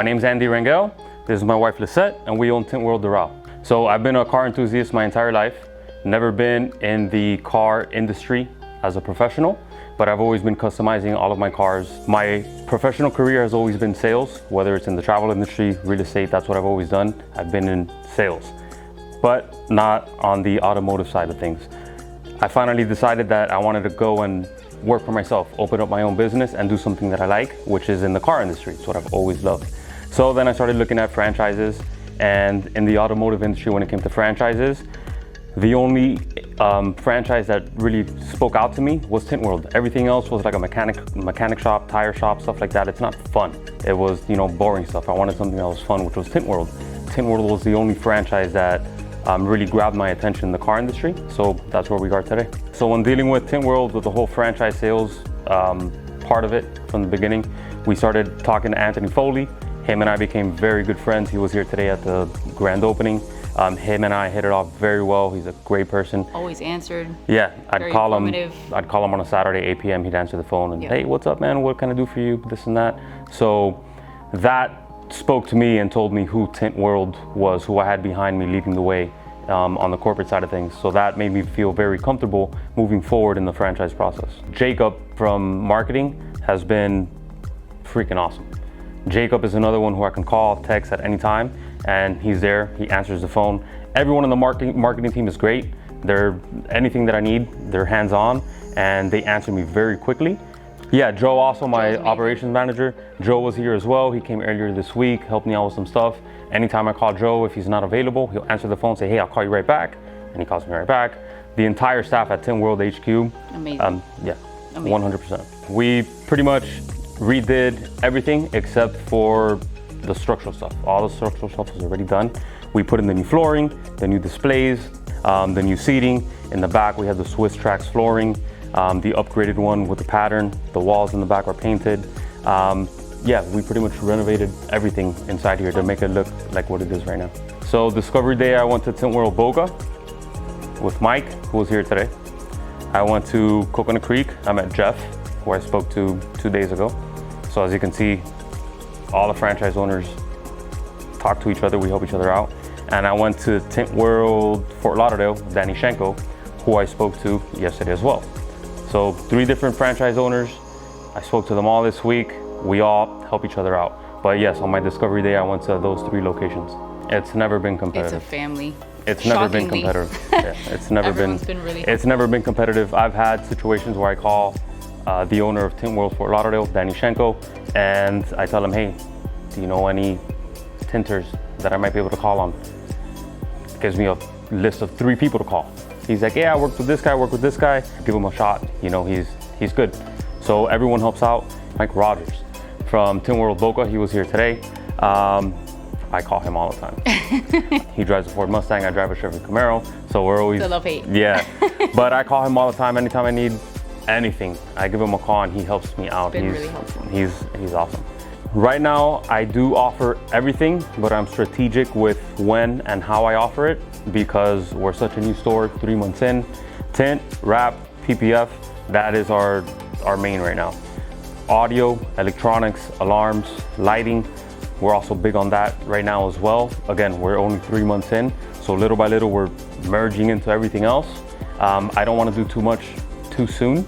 My name's Andy Rangel. This is my wife Lissette, and we own Tint World Doral. So I've been a car enthusiast my entire life. Never been in the car industry as a professional, but I've always been customizing all of my cars. My professional career has always been sales, whether it's in the travel industry, real estate, that's what I've always done. I've been in sales, but not on the automotive side of things. I finally decided that I wanted to go and work for myself, open up my own business and do something that I like, which is in the car industry. It's what I've always loved. So then I started looking at franchises, and in the automotive industry, when it came to franchises, the only franchise that really spoke out to me was Tint World. Everything else was like a mechanic shop, tire shop, stuff like that. It's not fun. It was, boring stuff. I wanted something that was fun, which was Tint World. Tint World was the only franchise that really grabbed my attention in the car industry. So that's where we are today. So when dealing with Tint World, with the whole franchise sales part of it from the beginning, we started talking to Anthony Foley. Him and I became very good friends. He was here today at the grand opening. Him and I hit it off very well. He's a great person. Always answered. Yeah, I'd call him on a Saturday, 8 p.m. He'd answer the phone and, hey, what's up, man? What can I do for you? This and that. So that spoke to me and told me who Tint World was, who I had behind me leading the way on the corporate side of things. So that made me feel very comfortable moving forward in the franchise process. Jacob from marketing has been freaking awesome. Jacob is another one who I can call, text at any time, and he's there. He answers the phone. Everyone in the marketing team is great. They're anything that I need, they're hands-on, and they answer me very quickly. Yeah, Joe, also my operations manager. Joe was here as well. He came earlier this week, helped me out with some stuff. Anytime I call Joe, if he's not available, he'll answer the phone, say, hey, I'll call you right back. And he calls me right back. The entire staff at Tint World HQ. Amazing. Yeah, amazing. 100%. We pretty much redid everything except for the structural stuff. All the structural stuff is already done. We put in the new flooring, the new displays, the new seating. In the back, we have the Swiss Trax flooring. The upgraded one with the pattern. The walls in the back are painted. Yeah, we pretty much renovated everything inside here to make it look like what it is right now. So Discovery Day, I went to Tint World Boca with Mike, who was here today. I went to Coconut Creek. I met Jeff, who I spoke to 2 days ago. So as you can see, all the franchise owners talk to each other, we help each other out. And I went to Tint World Fort Lauderdale, Danny Shenko, who I spoke to yesterday as well. So 3 different franchise owners. I spoke to them all this week. We all help each other out. But yes, on my Discovery Day, I went to those 3 locations. It's never been competitive. It's a family. It's never been competitive. Yeah, it's never been really it's never been competitive. I've had situations where I call the owner of Tint World Fort Lauderdale, Danny Shenko, and I tell him, hey, do you know any tinters that I might be able to call on? Gives me a list of 3 people to call. He's like, yeah, I work with this guy, work with this guy. Give him a shot. He's good. So everyone helps out. Mike Rogers from Tint World Boca, he was here today. I call him all the time. He drives a Ford Mustang, I drive a Chevy Camaro. So we're always, love-hate. Yeah. But I call him all the time, anytime I need anything. I give him a call and he helps me out. He's been really helpful. He's awesome. Right now, I do offer everything, but I'm strategic with when and how I offer it because we're such a new store, 3 months in. Tint, wrap, PPF, that is our main right now. Audio, electronics, alarms, lighting, we're also big on that right now as well. Again, we're only 3 months in, so little by little, we're merging into everything else. I don't want to do too much too soon.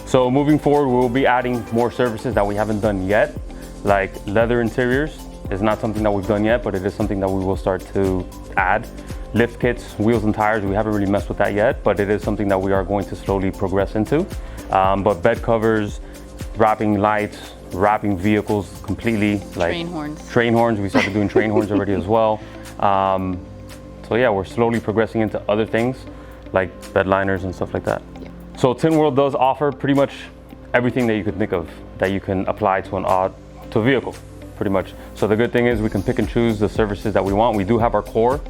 So moving forward, we'll be adding more services that we haven't done yet, like leather interiors is not something that we've done yet, but it is something that we will start to add. Lift kits, wheels and tires, we haven't really messed with that yet, but it is something that we are going to slowly progress into. But bed covers, wrapping lights, wrapping vehicles completely. Like train horns, we started doing train horns already as well. So yeah, we're slowly progressing into other things like bed liners and stuff like that. Yeah. So Tint World does offer pretty much everything that you could think of that you can apply to a vehicle, pretty much. So the good thing is we can pick and choose the services that we want. We do have our core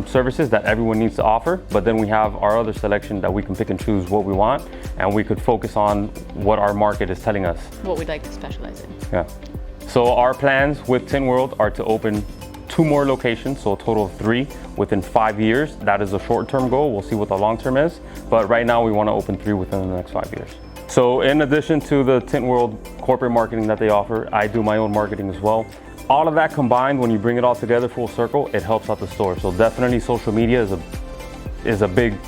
services that everyone needs to offer, but then we have our other selection that we can pick and choose what we want, and we could focus on what our market is telling us. What we'd like to specialize in. Yeah. So our plans with Tint World are to open 2 more locations, so a total of 3 within 5 years. That is a short-term goal. We'll see what the long-term is, but right now we want to open 3 within the next 5 years. So in addition to the Tint World corporate marketing that they offer, I do my own marketing as well. all of that combined, when you bring it all together full circle, it helps out the store. So definitely social media is a big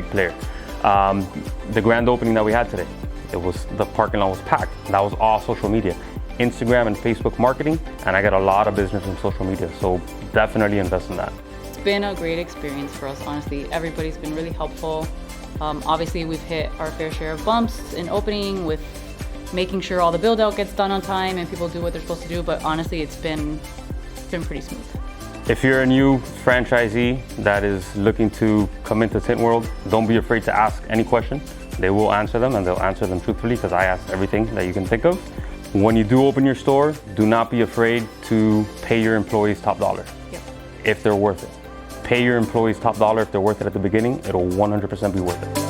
player. The grand opening that we had today, the parking lot was packed. That was all social media, Instagram and Facebook marketing, and I got a lot of business from social media. So definitely invest in that. It's been a great experience for us, honestly. Everybody's been really helpful. Obviously, we've hit our fair share of bumps in opening with making sure all the build out gets done on time and people do what they're supposed to do. But honestly, it's been pretty smooth. If you're a new franchisee that is looking to come into Tint World, don't be afraid to ask any question. They will answer them, and they'll answer them truthfully, because I ask everything that you can think of. When you do open your store, do not be afraid to pay your employees top dollar. Yep. If they're worth it. Pay your employees top dollar if they're worth it at the beginning. It'll 100% be worth it.